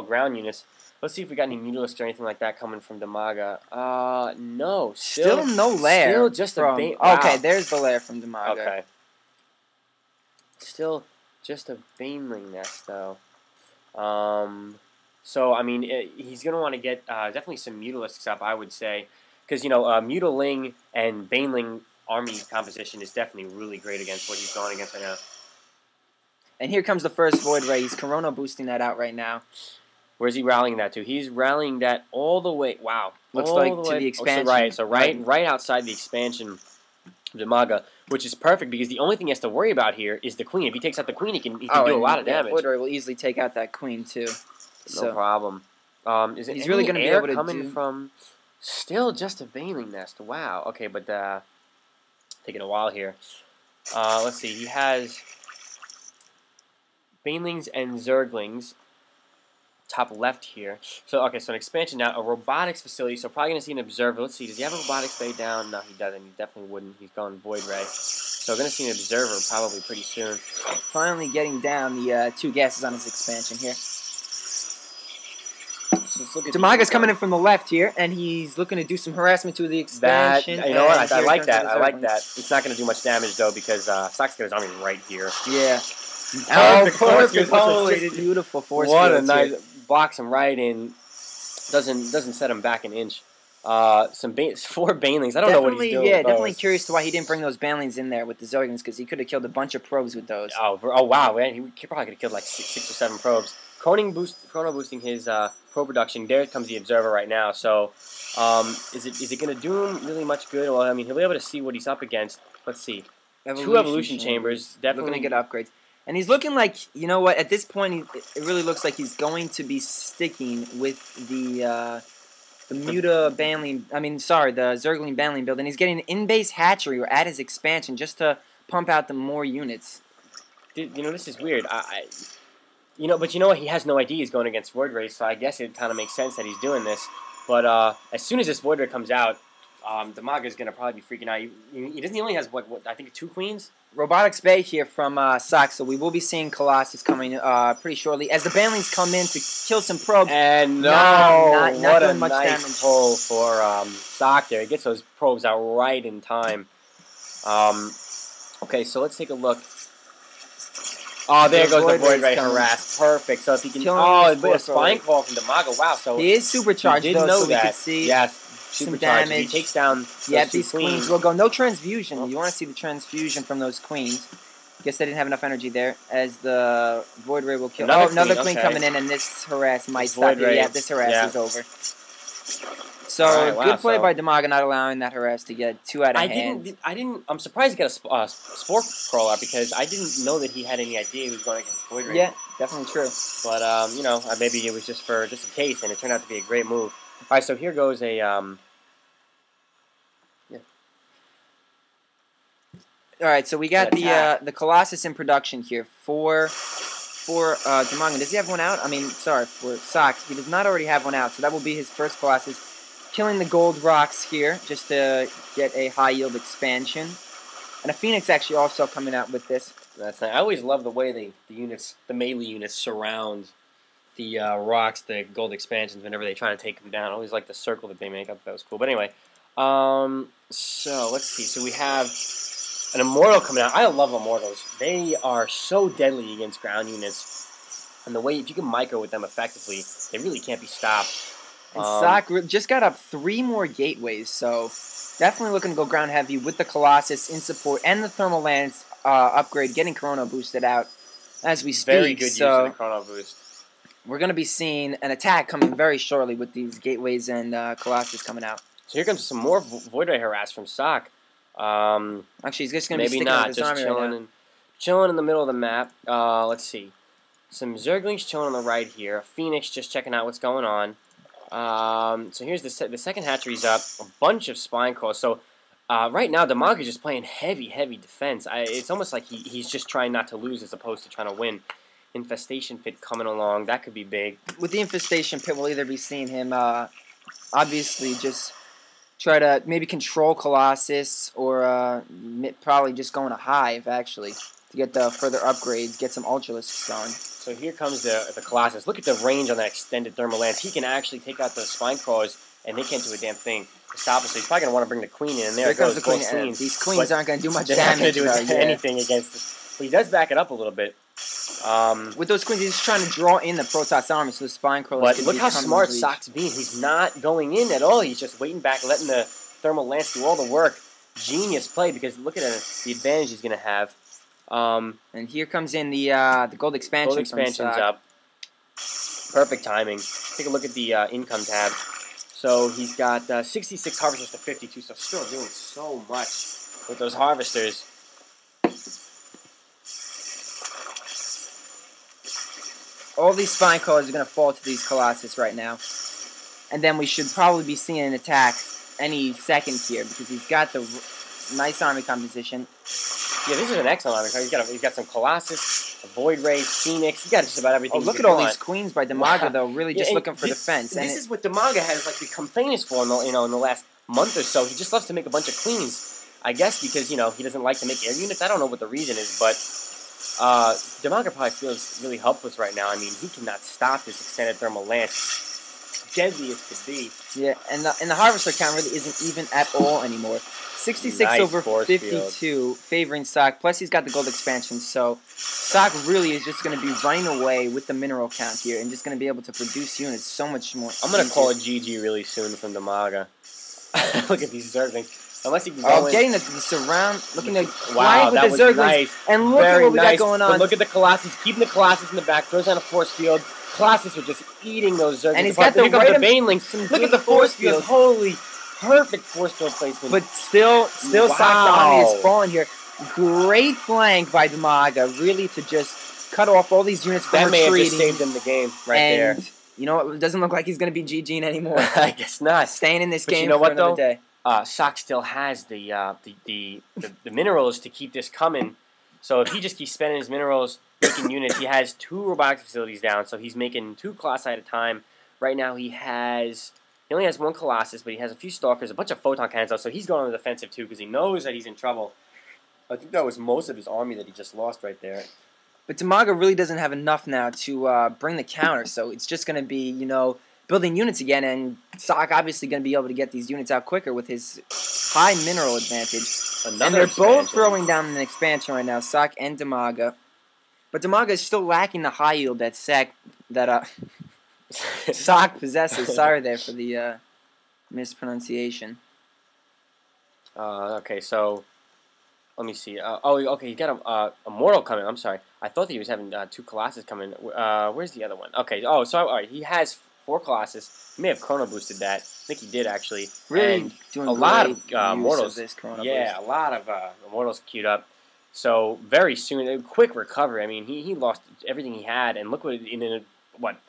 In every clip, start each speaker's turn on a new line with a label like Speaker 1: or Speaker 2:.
Speaker 1: all ground units. Let's see if we got any Mutalisks or anything like that coming from Dimaga. No.
Speaker 2: Still no lair.
Speaker 1: Still just
Speaker 2: from,
Speaker 1: wow.
Speaker 2: Okay, there's the lair from Dimaga.
Speaker 1: Okay. Still just a Baneling nest, though. So, I mean, he's going to want to get definitely some Mutalisks up, I would say. Because, you know, Mutaling and Baneling army composition is definitely really great against what he's going against right now.
Speaker 2: And here comes the first Void Ray. He's Corona boosting that out right now.
Speaker 1: Where's he rallying that to? He's rallying that all the way. Wow.
Speaker 2: Looks
Speaker 1: all
Speaker 2: like
Speaker 1: the
Speaker 2: to
Speaker 1: way,
Speaker 2: the expansion.
Speaker 1: So right outside the expansion of Dimaga, which is perfect because the only thing he has to worry about here is the queen. If he takes out the queen, he can do a lot of damage.
Speaker 2: Void Ray will easily take out that queen too.
Speaker 1: No problem. Is it
Speaker 2: he's really going to be able to
Speaker 1: coming from? Still just a Baneling nest. Wow. Okay, but taking a while here. Let's see. He has Banelings and Zerglings. Top left here. So, okay, so an expansion now, a robotics facility, so probably going to see an observer. Let's see, does he have a robotics bay down? No, he doesn't. He definitely wouldn't. He's going Void Ray. So, going to see an observer probably pretty soon.
Speaker 2: Finally getting down the 2 gases on his expansion here.
Speaker 1: So
Speaker 2: Dimaga's coming in from the left here, and he's looking to do some harassment to the expansion.
Speaker 1: You know what? I like that. I like that. It's not going to do much damage, though, because Socke's got his army right here.
Speaker 2: Yeah.
Speaker 1: Perfect.
Speaker 2: Holy, beautiful force
Speaker 1: what
Speaker 2: fields
Speaker 1: a nice
Speaker 2: here.
Speaker 1: Blocks him right in. Doesn't set him back an inch. 4 Banelings. I don't know what he's doing.
Speaker 2: Yeah,
Speaker 1: with
Speaker 2: definitely
Speaker 1: those.
Speaker 2: curious to why he didn't bring those Banelings in there with the Zerglings, because he could have killed a bunch of probes with those.
Speaker 1: Oh wow, man. He probably could have killed like 6 or 7 probes. Chrono boosting his probe production. There comes the observer right now. So, is it going to do him really much good? Well, I mean, he'll be able to see what he's up against. Let's see. 2 evolution chambers. Definitely
Speaker 2: looking to get upgrades. And he's looking like, you know what, at this point, it really looks like he's going to be sticking with the Zergling Baneling build. And he's getting an in-base hatchery or at his expansion just to pump out the more units.
Speaker 1: Dude, you know, this is weird. But you know what? He has no idea he's going against Void Ray, so I guess it kind of makes sense that he's doing this. But as soon as this Void Ray comes out, Dimaga is going to probably be freaking out. He only has, what, I think 2 queens?
Speaker 2: Robotics Bay here from Socke, so we will be seeing Colossus coming pretty shortly. As the Banelings come in to kill some probes.
Speaker 1: And
Speaker 2: not
Speaker 1: what
Speaker 2: doing
Speaker 1: a
Speaker 2: much
Speaker 1: nice
Speaker 2: damage.
Speaker 1: pull for Socke there. He gets those probes out right in time. Okay, so let's take a look. Oh, there goes the Void Ray harass. Perfect. So if he can... a Spine Call from Dimaga. Wow, so...
Speaker 2: He is supercharged,
Speaker 1: didn't know
Speaker 2: so
Speaker 1: that.
Speaker 2: we can see...
Speaker 1: Yes.
Speaker 2: Some damage.
Speaker 1: He takes down
Speaker 2: these queens will go. No transfusion. You want to see the transfusion from those queens. Guess they didn't have enough energy there, as the Void Ray will kill. Another queen coming in, and this harass might stop here. Yeah, this harass is over. So, good play by Dimaga not allowing that harass to get too out of hand.
Speaker 1: I'm surprised he got a Spore Crawler because I didn't know that he had any idea he was going against Void Ray.
Speaker 2: Yeah, definitely true.
Speaker 1: But, maybe it was just in case, and it turned out to be a great move. All right, so here goes a All
Speaker 2: right, so we got the Colossus in production here for Dimaga. Does he have one out? I mean, sorry, for Socke. He does not already have one out, so that will be his first Colossus. Killing the gold rocks here just to get a high yield expansion. And a Phoenix actually also coming out with this.
Speaker 1: That's nice. I always love the way the melee units surround the rocks, the gold expansions, whenever they try to take them down. I always like the circle that they make. I thought that was cool. But anyway, so let's see. So we have an Immortal coming out. I love Immortals. They are so deadly against ground units. And the way, if you can micro with them effectively, they really can't be stopped.
Speaker 2: And Socke just got up 3 more gateways, so definitely looking to go ground heavy with the Colossus in support and the Thermal Lance upgrade, getting Corona boosted out as we speak.
Speaker 1: Very good use of the Corona boost.
Speaker 2: We're going to be seeing an attack coming very shortly with these gateways and Colossus coming out.
Speaker 1: So here comes some more Void Ray harass from Socke.
Speaker 2: Actually, he's just going to be sticking with his army right now.
Speaker 1: Chilling in the middle of the map. Let's see. Some Zerglings chilling on the right here. A Phoenix just checking out what's going on. So here's the second hatchery's up. A bunch of Spine Claws. So right now, Dimaga is just playing heavy defense. It's almost like he's just trying not to lose as opposed to trying to win. Infestation Pit coming along. That could be big.
Speaker 2: With the Infestation Pit, we'll either be seeing him, obviously, just try to maybe control Colossus or probably just going to Hive, actually, to get the further upgrades, get some Ultralisks going.
Speaker 1: So here comes the Colossus. Look at the range on that extended thermal lance. He can actually take out the spine crawlers, and they can't do a damn thing to stop us. So he's probably going to want to bring the queen in, and there
Speaker 2: comes
Speaker 1: goes
Speaker 2: the queen.
Speaker 1: both queens.
Speaker 2: These queens aren't going to do much
Speaker 1: they're
Speaker 2: damage.
Speaker 1: They're not going to do anything against this. But he does back it up a little bit.
Speaker 2: With those queens, he's just trying to draw in the Protoss army so the spine crawlers.
Speaker 1: But look how smart Socke's being. He's not going in at all. He's just waiting back, letting the thermal lance do all the work. Genius play, because look at the advantage he's going to have.
Speaker 2: And here comes in the gold expansion.
Speaker 1: Gold expansion's up. Perfect timing. Take a look at the income tab. So he's got 66 harvesters to 52, so still doing so much with those harvesters.
Speaker 2: All these spine crawlers are going to fall to these Colossus right now. And then we should probably be seeing an attack any second here, because he's got the nice army composition.
Speaker 1: Yeah, this is an excellent army card. He's got some Colossus, a Void Ray, Phoenix. He's got just about everything.
Speaker 2: Oh, look at all these queens by Dimaga, though. Really just looking for defense.
Speaker 1: And this is what Dimaga has become famous for in the last month or so. He just loves to make a bunch of queens. I guess because he doesn't like to make air units. I don't know what the reason is, but Dimaga probably feels really helpless right now. I mean, he cannot stop this extended thermal lance. Deadly as could be.
Speaker 2: Yeah, and the harvester count really isn't even at all anymore. 66
Speaker 1: nice
Speaker 2: over 52, favoring Socke. Plus, he's got the gold expansion, so Socke really is just going to be running away with the mineral count here and just going to be able to produce units so much more.
Speaker 1: I'm going to call it GG really soon from Dimaga. Look at these Zerglings. Unless he can go in.
Speaker 2: Getting the surround, looking to flank with the Zerglings.
Speaker 1: Nice.
Speaker 2: And look at what we got going on.
Speaker 1: But look at the Colossus, keeping the Colossus in the back, throws down a force field. Colossus are just eating those Zerglings.
Speaker 2: And he's got the
Speaker 1: Banelings. Look at the force field. Holy, perfect force field placement.
Speaker 2: But still Socke's army is falling here. Great flank by Dimaga, really to just cut off all these units from retreating.
Speaker 1: That may have just saved him the game there.
Speaker 2: You know what? It doesn't look like he's going to be GG'ing anymore.
Speaker 1: I guess not.
Speaker 2: Staying in this game
Speaker 1: you know
Speaker 2: for another day.
Speaker 1: Socke still has the minerals to keep this coming. So if he just keeps spending his minerals, making units, he has 2 robotics facilities down, so he's making 2 Colossi at a time. Right now he only has 1 Colossus, but he has a few Stalkers, a bunch of Photon Cannons, so he's going on the defensive too, because he knows that he's in trouble. I think that was most of his army that he just lost right there.
Speaker 2: But Dimaga really doesn't have enough now to bring the counter, so it's just going to be, building units again, and Socke obviously going to be able to get these units out quicker with his high mineral advantage. And they're both throwing down an expansion right now, Socke and Dimaga. But Dimaga is still lacking the high yield that Socke possesses. Sorry there for the mispronunciation.
Speaker 1: Okay, so let me see. Okay, he got a mortal coming. I'm sorry. I thought that he was having 2 Colossus coming. Where's the other one? Okay. Oh, so all right. He has 4 Colossus. He may have chrono boosted that. I think he did actually.
Speaker 2: Really doing
Speaker 1: a lot of
Speaker 2: mortals.
Speaker 1: Yeah, a lot of mortals queued up. So very soon, a quick recovery. I mean, he lost everything he had, and look what in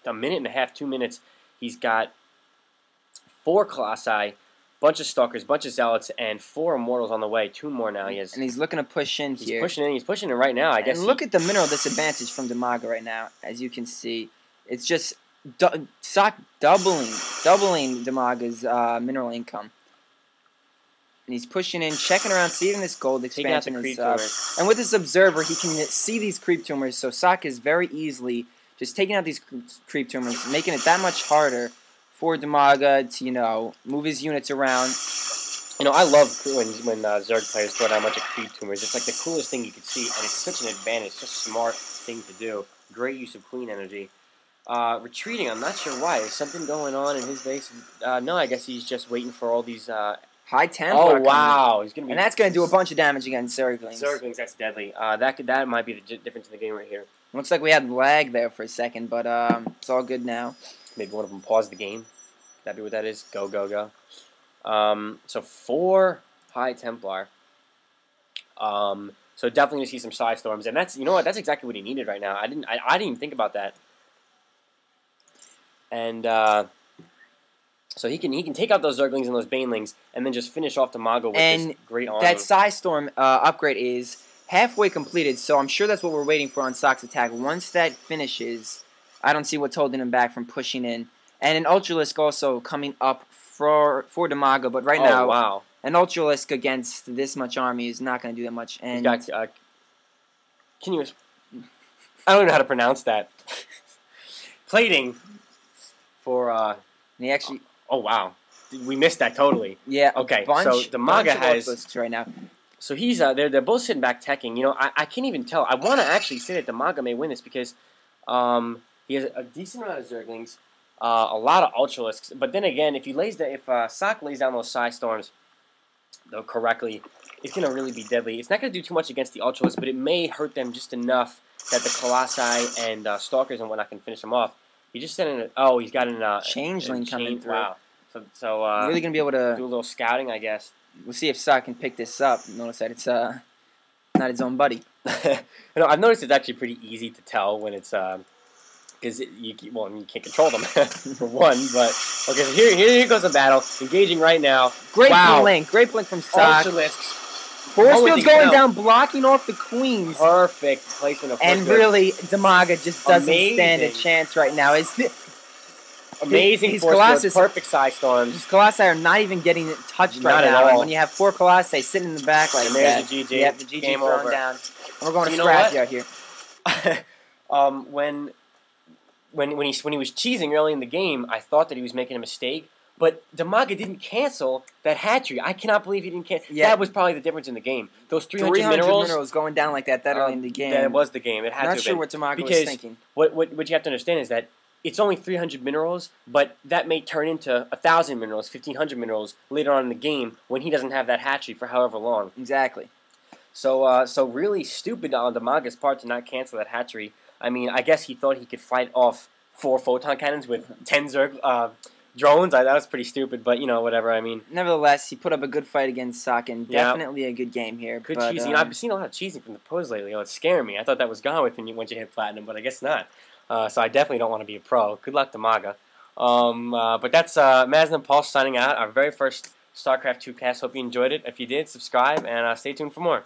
Speaker 1: a minute and a half, 2 minutes, he's got 4 Colossi, bunch of Stalkers, bunch of Zealots, and 4 Immortals on the way. 2 more now.
Speaker 2: And he's looking to push in here.
Speaker 1: He's pushing in right now. I guess.
Speaker 2: And look at the mineral disadvantage from Dimaga right now. As you can see, it's just Socke doubling Dimaga's mineral income. And he's pushing in, checking around, seeing this gold expansion is up. And with this observer, he can see these creep tumors. So Socke is very easily just taking out these creep tumors, making it that much harder for Dimaga to, move his units around.
Speaker 1: I love when Zerg players throw down a bunch of creep tumors. It's like the coolest thing you could see, and it's such an advantage, such a smart thing to do. Great use of queen energy. Retreating, I'm not sure why. Is something going on in his base? No, I guess he's just waiting for all these
Speaker 2: high Templar.
Speaker 1: Oh wow, he's gonna be,
Speaker 2: and that's gonna do a bunch of damage against Zerglings.
Speaker 1: That's deadly. That might be the difference in the game right here.
Speaker 2: Looks like we had lag there for a second, but it's all good now.
Speaker 1: Maybe one of them paused the game. That'd be what that is. Go go go. So 4 high Templar. So definitely gonna see some side storms, and that's that's exactly what he needed right now. I didn't even think about that. And so he can take out those Zerglings and those Banelings, and then just finish off Dimaga with this great army.
Speaker 2: That Side Storm upgrade is halfway completed, so I'm sure that's what we're waiting for on Socke's attack. Once that finishes, I don't see what's holding him back from pushing in. And an Ultralisk also coming up for Dimaga, but right now, an Ultralisk against this much army is not going to do that much. And
Speaker 1: can you? I don't know how to pronounce that. Plating for.
Speaker 2: And he actually.
Speaker 1: Oh wow, we missed that totally.
Speaker 2: Yeah.
Speaker 1: Okay.
Speaker 2: Bunch,
Speaker 1: so Dimaga has.
Speaker 2: Right now.
Speaker 1: So he's they're both sitting back teching. You know, I can't even tell. I want to actually say that Dimaga may win this because he has a decent amount of Zerglings, a lot of Ultralisks. But then again, if Socke lays down those Psy Storms though correctly, it's gonna really be deadly. It's not gonna do too much against the Ultralisks, but it may hurt them just enough that the Colossi and Stalkers and whatnot can finish them off. He just sent in he's got an
Speaker 2: Changeling coming through.
Speaker 1: Wow. So
Speaker 2: really gonna be able to
Speaker 1: do a little scouting, I guess.
Speaker 2: We'll see if Socke can pick this up. Notice that it's not his own buddy.
Speaker 1: I've noticed it's actually pretty easy to tell when it's because you can't control them for one. But okay, so here goes the battle, engaging right now.
Speaker 2: Great blink from Socke. Force field going down, blocking off the queens.
Speaker 1: Perfect placement of force
Speaker 2: and really, Dimaga just doesn't stand a chance right now.
Speaker 1: Amazing
Speaker 2: his
Speaker 1: force
Speaker 2: Colossus,
Speaker 1: field, perfect Psy Storms.
Speaker 2: His Colossi are not even getting touched right now. And when you have 4 Colossi sitting in the back like that,
Speaker 1: the GG.
Speaker 2: Yep, the GG
Speaker 1: Game
Speaker 2: thrown
Speaker 1: over.
Speaker 2: down. And we're going to scratch out here.
Speaker 1: When he was cheesing early in the game, I thought that he was making a mistake. But Dimaga didn't cancel that hatchery. I cannot believe he didn't cancel. Yeah. That was probably the difference in the game. Those 300 minerals
Speaker 2: going down like that early in the game.
Speaker 1: That was the game. It had
Speaker 2: not
Speaker 1: to
Speaker 2: sure
Speaker 1: been.
Speaker 2: what Dimaga was thinking.
Speaker 1: What you have to understand is that it's only 300 minerals, but that may turn into 1,000 minerals, 1,500 minerals later on in the game when he doesn't have that hatchery for however long.
Speaker 2: Exactly.
Speaker 1: So really stupid on Dimaga's part to not cancel that hatchery. I mean, I guess he thought he could fight off 4 photon cannons with 10 drones. That was pretty stupid, but, whatever. I mean,
Speaker 2: nevertheless, he put up a good fight against Socke, and definitely a good game here.
Speaker 1: Good cheesing. I've seen a lot of cheesing from the pros lately. It's scaring me. I thought that was gone with once you hit platinum, but I guess not. So I definitely don't want to be a pro. Good luck, Dimaga. But that's Maz and Paul signing out. Our very first StarCraft 2 cast. Hope you enjoyed it. If you did, subscribe and stay tuned for more.